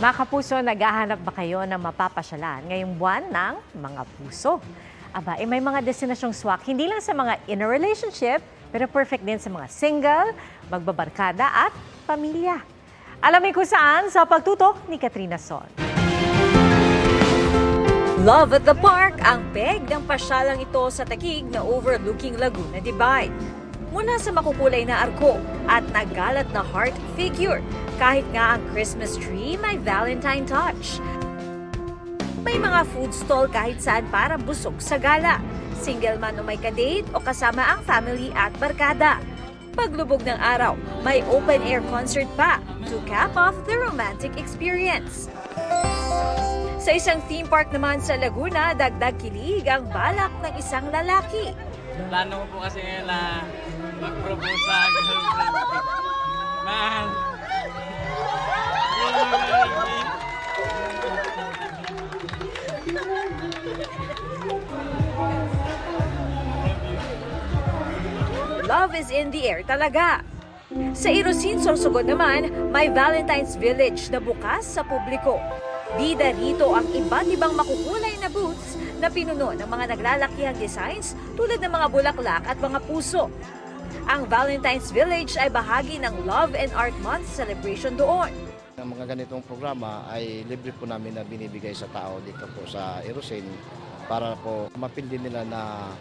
Mga kapuso, naghahanap ba kayo ng mapapasyalan ngayong buwan ng mga puso? Aba, may mga destinasyong swak, hindi lang sa mga in a relationship, pero perfect din sa mga single, magbabarkada at pamilya. Alamin kung saan sa pagtutok ni Katrina Son. Love at the Park ang peg ng pasyalang ito sa Taguig na overlooking Laguna Divide. Mula sa makukulay na arko at nagalat na heart figure, kahit nga ang Christmas tree may Valentine touch. May mga food stall kahit saan para busog sa gala. Single man o may kadate o kasama ang family at barkada. Paglubog ng araw, may open-air concert pa to cap off the romantic experience. Sa isang theme park naman sa Laguna, dagdag kilig ang balak ng isang lalaki. Plano ko po kasi ngayon na mag-propose sa girlfriend. Man! Love is in the air talaga. Sa Irosin, Sorsogon naman, may Valentine's Village na bukas sa publiko. Bida rito ang iba't ibang makukulay na booths na pinuno ng mga naglalakihang designs tulad ng mga bulaklak at mga puso. Ang Valentine's Village ay bahagi ng Love and Art Month celebration doon. Ang mga ganitong programa ay libre po namin na binibigay sa tao dito po sa Irosin para po mapili nila na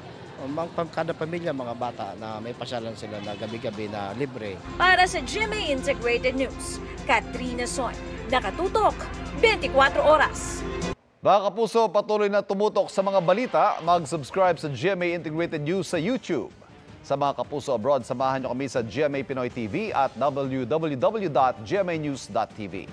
kada pamilya, mga bata na may pasyalan sila na gabi-gabi na libre. Para sa GMA Integrated News, Katrina Son, nakatutok 24 oras. Mga kapuso, patuloy na tumutok sa mga balita, mag-subscribe sa GMA Integrated News sa YouTube. Sa mga kapuso abroad, samahan niyo kami sa GMA Pinoy TV at www.gmanews.tv.